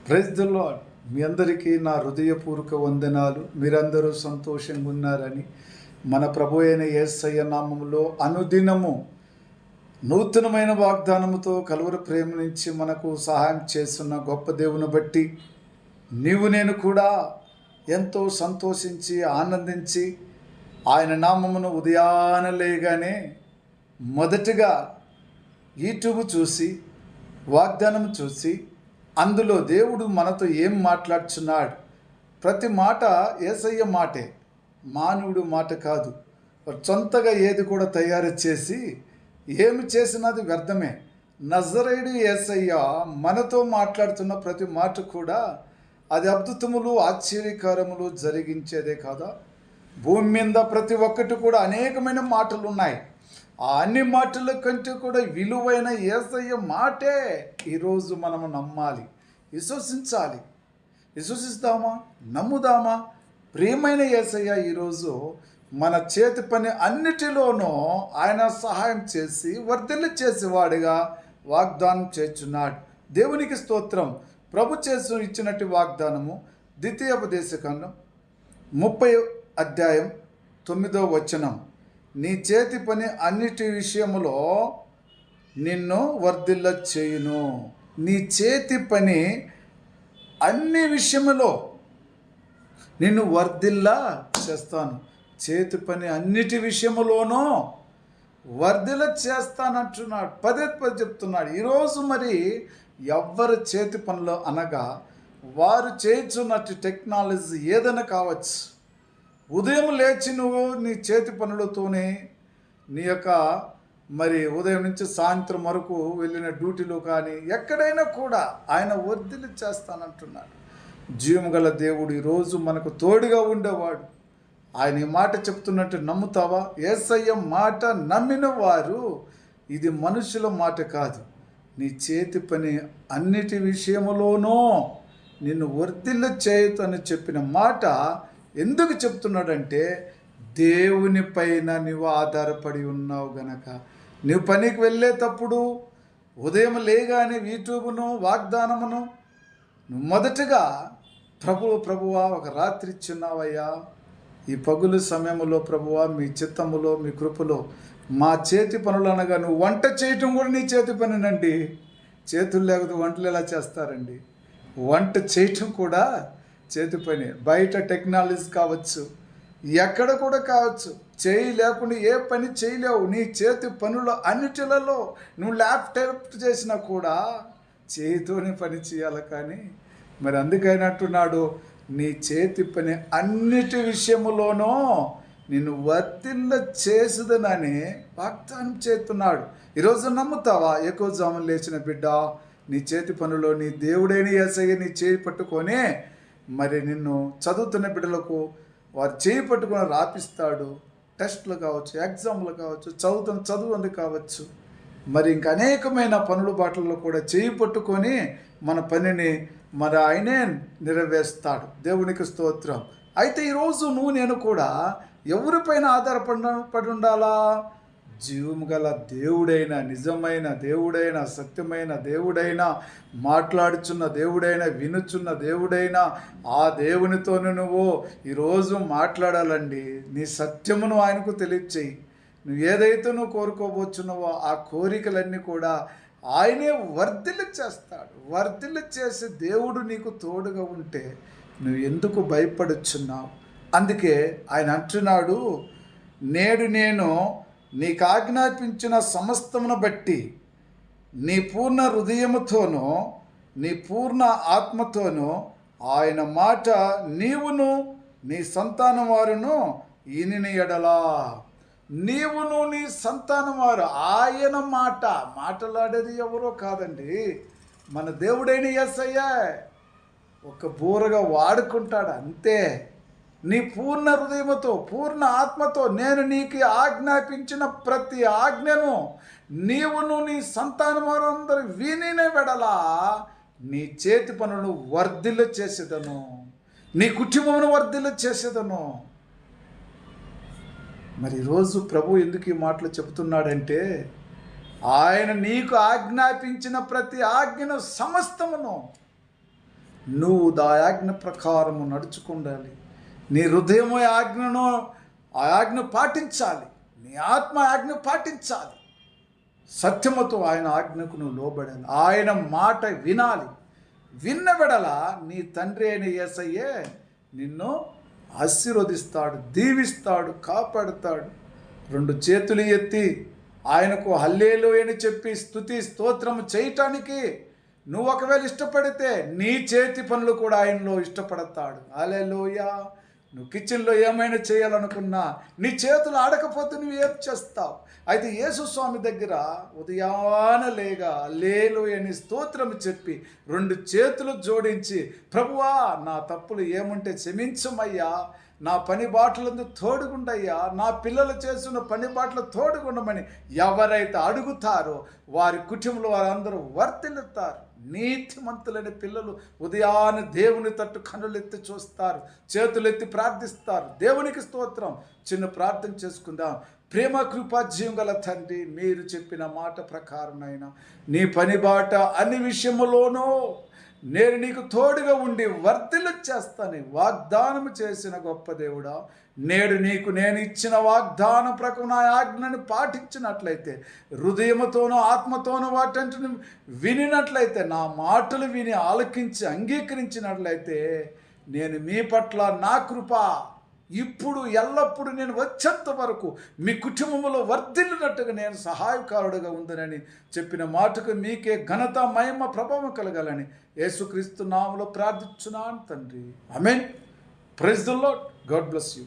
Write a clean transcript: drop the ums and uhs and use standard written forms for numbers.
Praise the lord. మీ అందరికీ నా హృదయపూర్వక వందనాలు. మీరందరూ సంతోషంగా ఉన్నారని మన ప్రభు అయిన యేసయ్య నామములో అనుదినము నూతనమైన వాగ్దానముతో కలువరి ప్రేమ నుంచి మనకు సహాయం చేస్తున్న గొప్ప దేవుని బట్టి నేను కూడా ఎంతో సంతోషించి ఆనందించి ఆయన నామమును ఉదయాన లేగానే మొదటగా యూట్యూబ్ చూసి వాగ్దానం చూసి అందులో దేవుడు మనతో ఏం మాట్లాడుచున్నాడు. ప్రతి మాట యేసయ్య మాటే, మానవుడు మాట కాదు. సొంతగా ఏది కూడా తయారు చేసి ఏమి చేసినది వ్యర్థమే. నజరేయుడు యేసయ్య మనతో మాట్లాడుతున్న ప్రతి మాట కూడా అది అద్భుతములు ఆశ్చర్యకరములు జరిగించేదే కాదా. భూమి మీద ప్రతి ఒక్కటి కూడా అనేకమైన మాటలు ఉన్నాయి. ఆ అన్ని మాటల కంటే కూడా విలువైన యేసయ్య మాటే ఈరోజు మనము నమ్మాలి, విశ్వసించాలి. విశ్వసిస్తామా, నమ్ముదామా? ప్రియమైన యేసయ్య ఈరోజు మన చేతి పని అన్నిటిలోనూ ఆయన సహాయం చేసి వర్ధిల్ల చేసేవాడిగా వాగ్దానం చేస్తున్నాడు. దేవునికి స్తోత్రం. ప్రభు చేసి ఇచ్చినట్టు వాగ్దానము ద్వితీయోపదేశకాండం 30 అధ్యాయం 9 నీ చేతి పని అన్నిటి విషయములో నిన్ను వర్ధిల్ల చేయును. నీ చేతి పని అన్ని విషయములో నిన్ను వర్ధిల్ల చేస్తాను. చేతి పని అన్నిటి విషయములోనూ వర్ధిల్ల చేస్తానంటున్నాడు. పదే చెప్తున్నాడు. ఈరోజు మరి ఎవరి చేతి పనులు అనగా వారు చేయుచున్నట్టు టెక్నాలజీ ఏదైనా కావచ్చు. ఉదయం లేచి నువ్వు నీ చేతి పనులతోనే నీ యొక్క మరి ఉదయం నుంచి సాయంత్రం వరకు వెళ్ళిన డ్యూటీలో కానీ ఎక్కడైనా కూడా ఆయన వర్ధిల్లి చేస్తానంటున్నాడు. జీవం గల దేవుడు ఈరోజు మనకు తోడుగా ఉండేవాడు. ఆయన ఈ మాట చెప్తున్నట్టు నమ్ముతావా? యేసయ్య మాట నమ్మిన వారు ఇది మనుషుల మాట కాదు. నీ చేతి పని అన్నిటి విషయములోనూ నిన్ను వర్ధిల్ల చేయతని చెప్పిన మాట ఎందుకు చెప్తున్నాడంటే దేవుని పైన నువ్వు ఆధారపడి ఉన్నావు గనక. నువ్వు పనికి వెళ్ళేటప్పుడు ఉదయం లేగానే యూట్యూబ్ను వాగ్దానమును నువ్వు మొదటగా ప్రభువా ఒక రాత్రి ఇచ్చున్నావయ్యా, ఈ పగులు సమయంలో ప్రభువా మీ చిత్తములో మీ కృపలో మా చేతి పనులు అనగా నువ్వు వంట చేయటం కూడా నీ చేతి పనినండి. చేతులు లేకపోతే వంటలు ఎలా చేస్తారండి? వంట చేయటం కూడా చేతి పని. బయట టెక్నాలజీ కావచ్చు, ఎక్కడ కూడా కావచ్చు, చేయి లేకుండా ఏ పని చేయలేవు. నీ చేతి పనులు అన్నిటిలలో నువ్వు ల్యాప్టాప్ చేసినా కూడా చేతితోనే పని చేయాలి. కానీ మరి అందుకైనట్టున్నాడు నీ చేతి పని అన్నిటి విషయములోనూ నిన్ను వర్ధిల్ల చేసేదనని వాగ్దానం చేస్తున్నాడు. ఈరోజు నమ్ముతావా? ఎక్కువ జాములు లేచిన బిడ్డ, నీ చేతి పనులో నీ దేవుడైన యేసయ్య నీ చేయి పట్టుకొనే మరి నిన్ను చదువుతున్న బిడ్డలకు వారు చేయి పట్టుకొని రాపిస్తాడు. టెస్టులు కావచ్చు, ఎగ్జామ్లు కావచ్చు, చదువు కావచ్చు, మరి ఇంకా అనేకమైన పనుల బాటల్లో కూడా చేయి పట్టుకొని మన పనిని మరి ఆయనే నెరవేరుస్తాడు. దేవునికి స్తోత్రం. అయితే ఈరోజు నేను కూడా ఎవరిపైన ఆధారపడి ఉండాలా? జీవము గల దేవుడైన, నిజమైన దేవుడైన, సత్యమైన దేవుడైన, మాట్లాడుచున్న దేవుడైన, వినుచున్న దేవుడైన ఆ దేవునితోనే నువ్వు ఈరోజు మాట్లాడాలండి. నీ సత్యమును ఆయనకు తెలియచేయి. నువ్వు ఏదైతే నువ్వు కోరుకోబోచున్నావో ఆ కోరికలన్నీ కూడా ఆయనే వర్ధిల్ల చేస్తాడు. వర్ధిల్ల చేసే దేవుడు నీకు తోడుగా ఉంటే నువ్వు ఎందుకు భయపడుచున్నావు? అందుకే ఆయన అంటున్నాడు, నేడు నేను నీకు ఆజ్ఞాపించిన సమస్తమును బట్టి నీ పూర్ణ హృదయముతోనూ నీ పూర్ణ ఆత్మతోనూ ఆయన మాట నీవును నీ సంతానం వారును ఈనిన ఎడలా. నీవును నీ సంతానం వారు, ఆయన మాట మాట్లాడేది ఎవరో కాదండి, మన దేవుడైన యేసయ్య ఒక బూరగా వాడుకుంటాడు అంతే. నీ పూర్ణ హృదయముతో పూర్ణ ఆత్మతో నేను నీకు ఆజ్ఞాపించిన ప్రతి ఆజ్ఞను నీవును నీ సంతానం వారందరూ వినిన వెడలా నీ చేతి పనులను వర్ధిల్ల చేసేదను, నీ కుటుంబమును వర్ధిల్ల చేసేదను. మరి ఈరోజు ప్రభు ఎందుకు ఈ మాటలు చెబుతున్నాడంటే ఆయన నీకు ఆజ్ఞాపించిన ప్రతి ఆజ్ఞను సమస్తమును నువ్వు ఆ ఆజ్ఞ ప్రకారము నడుచుకుండాలి. నీ హృదయము ఆ ఆజ్ఞ పాటించాలి. నీ ఆత్మ ఆజ్ఞ పాటించాలి. సత్యముతో ఆయన ఆజ్ఞకు నువ్వు లోబడాలి. ఆయన మాట వినాలి. విన్న వెడల నీ తండ్రి అయిన యేసయ్యే నిన్ను ఆశీర్వదిస్తాడు, దీవిస్తాడు, కాపాడుతాడు. 2 చేతులు ఎత్తి ఆయనకు హల్లెలూయా అని చెప్పి స్తుతి స్తోత్రము చేయటానికి నువ్వు ఒకవేళ ఇష్టపడితే నీ చేతి పనులు కూడా ఆయనలో ఇష్టపడతాడు. హల్లెలూయా. నువ్వు కిచెన్లో ఏమైనా చేయాలనుకున్నా నీ చేతులు ఆడకపోతే నువ్వు ఏం చేస్తావు? అయితే యేసు స్వామి దగ్గర ఉదయాన లేగా హల్లెలూయా అని స్తోత్రం చెప్పి 2 చేతులు జోడించి, ప్రభువా నా తప్పులు ఏముంటే క్షమించమయ్యా, నా పని బాటలందు తోడుగుండయ్యా, నా పిల్లలు చేస్తున్న పని బాటలు తోడుగుండమని ఎవరైతే అడుగుతారో వారి కుటుంబంలో వారందరూ వర్ధిల్లుతారు. నీతిమంతులైన పిల్లలు ఉదయాన్నే దేవుని తట్టు కన్నులెత్తి చూస్తారు, చేతులెత్తి ప్రార్థిస్తారు. దేవునికి స్తోత్రం. చిన్న ప్రార్థన చేసుకుందాం. ప్రేమ కృపా జీవం గల తండ్రి, మీరు చెప్పిన మాట ప్రకారమైనా నీ పని బాట అన్ని విషయములోనూ నేను నీకు తోడుగా ఉండి వర్ధిల్ల చేస్తాను వాగ్దానం చేసిన గొప్ప దేవుడా, నేడు నీకు నేను ఇచ్చిన వాగ్దానం ప్రకారం నా ఆజ్ఞని పాటించినట్లయితే, హృదయముతోనూ ఆత్మతోనూ వాటిని వినినట్లయితే, నా మాటలు విని ఆలకించి అంగీకరించినట్లయితే, నేను మీ పట్ల నా కృప ఇప్పుడు ఎల్లప్పుడూ నేను వచ్చేంత వరకు మీ కుటుంబంలో వర్ధిల్లినట్టుగా నేను సహాయకారుడుగా ఉందనని చెప్పిన మాటకు మీకే ఘనత, మహిమ, ప్రభావం కలగాలని యేసుక్రీస్తు నామములో ప్రార్థించున్నాను తండ్రి. ఆమేన్. Praise the Lord. God bless you.